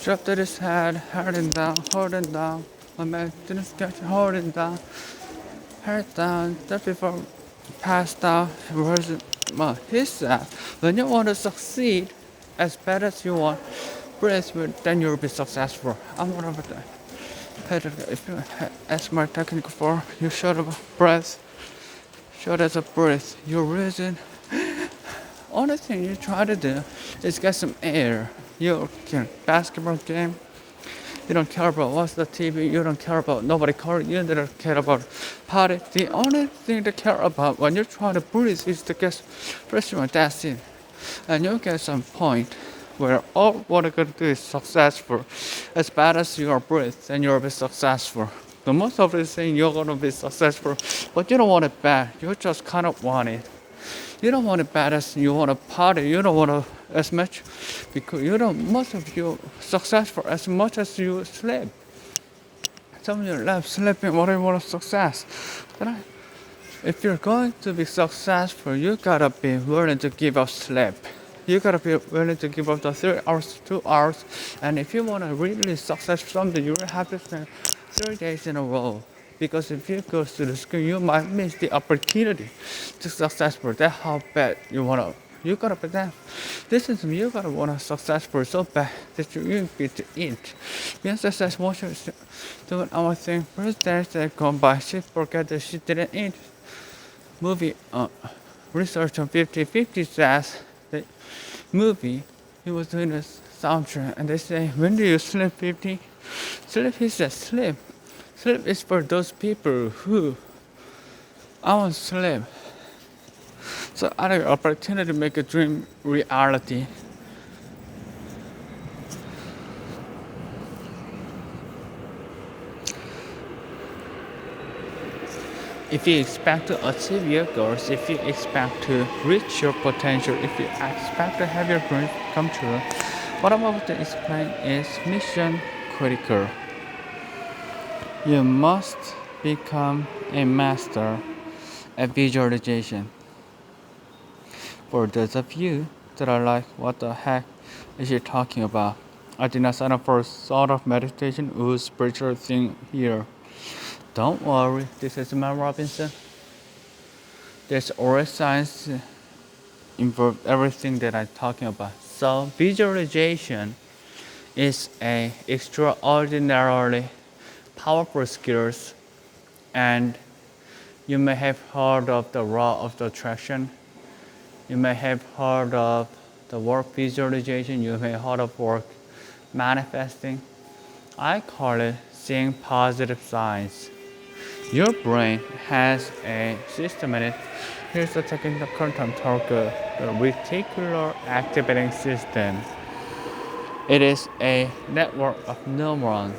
Drop to his head, holding down. My man didn't get holding down, head down, just before passed out. Well, he said, when you want to succeed as bad as you want, breathe, then you'll be successful. I'm one of the if you ask my technical for you short of breath, short as a breath, your reason. Only thing you try to do is get some air. You can basketball game. You don't care about what's the TV. You don't care about nobody calling you. You don't care about party. The only thing they care about when you're trying to breathe is to get fresh one. That's it. And you get some point where all what you're gonna do is successful. As bad as you are breathe, then you'll be successful. The most of the thing you're gonna be successful, but you don't want it bad. You just kind of want it. You don't want it bad as you want to party. You don't want to as much because you don't. Most of you successful as much as you sleep. Some of you love sleeping. What do you want to success? If you're going to be successful, you gotta be willing to give up sleep. You gotta be willing to give up the 3 hours, 2 hours, and if you want to really success something, you will have to spend 3 days in a row. Because if you go to the school, you might miss the opportunity to successful. That's how bad you wanna. You gotta be that. This is you gotta wanna successful so bad that you get to eat. Being successful, doing our thing. First days that go by, she forget that she didn't eat. Movie research on 50/50 says that movie he was doing a soundtrack and they say when do you sleep 50? Sleep, he said sleep. Sleep is for those people who I want to sleep. So I had an opportunity to make a dream reality. If you expect to achieve your goals, if you expect to reach your potential, if you expect to have your dreams come true, what I'm about to explain is mission critical. You must become a master at visualization. For those of you that are like, what the heck is she talking about? I did not sign up for a sort of meditation or spiritual thing here. Don't worry, this is Mel Robinson. There's always science involved everything that I'm talking about. So visualization is a extraordinarily powerful skills, and you may have heard of the law of the attraction. You may have heard of the word visualization. You may have heard of word manifesting. I call it seeing positive signs. Your brain has a system in it. Here's the technical term called the reticular activating system. It is a network of neurons.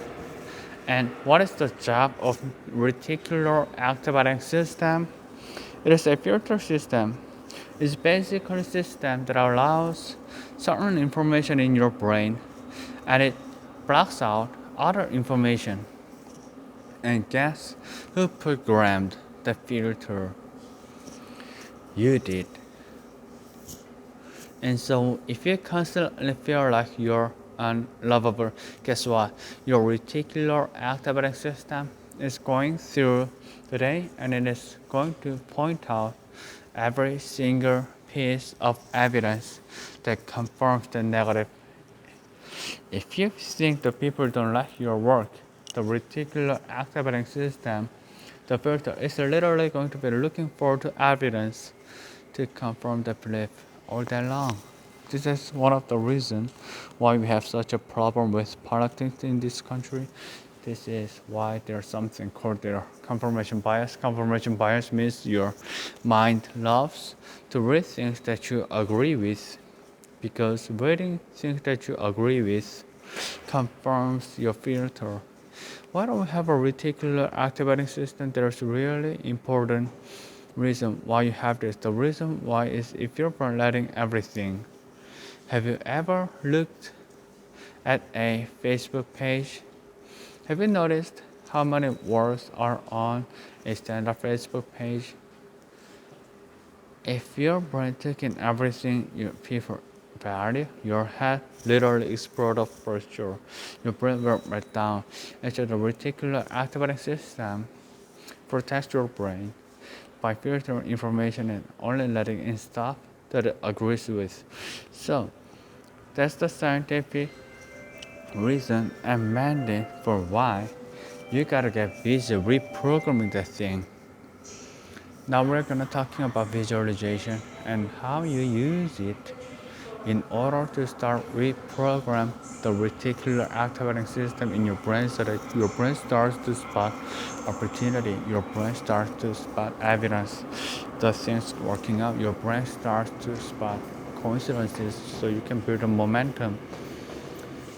And what is the job of reticular activating system? It is a filter system. It's basically a system that allows certain information in your brain and it blocks out other information. And guess who programmed the filter? You did. And so if you constantly feel like you're unlovable, guess what? Your reticular activating system is going through the day and it is going to point out every single piece of evidence that confirms the negative. If you think the people don't like your work, the reticular activating system, the filter is literally going to be looking for the evidence to confirm the belief all day long. This is one of the reasons why we have such a problem with politics in this country. This is why there's something called their confirmation bias. Confirmation bias means your mind loves to read things that you agree with, because reading things that you agree with confirms your filter. Why don't we have a reticular activating system? There's really important reason why you have this. The reason why is if you're letting everything. Have you ever looked at a Facebook page? Have you noticed how many words are on a standard Facebook page? If your brain took in everything you people value, your head literally explodes for sure. Your brain will break down. Actually, the reticular activating system protects your brain by filtering information and only letting in stuff that it agrees with. So that's the scientific reason and mandate for why you gotta get busy reprogramming the thing. Now we're gonna talking about visualization and how you use it in order to start reprogram the reticular activating system in your brain so that your brain starts to spot opportunity, your brain starts to spot evidence, the things working out, your brain starts to spot coincidences so you can build a momentum.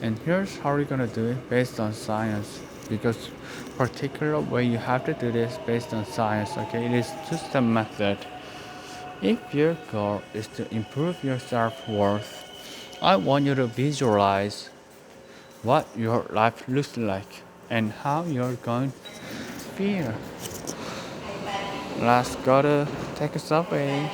And here's how you're gonna do it based on science, because particular way you have to do this based on science. Okay, it is just a method. If your goal is to improve your self-worth, I want you to visualize what your life looks like and how you're going to feel. Let's go to take a selfie.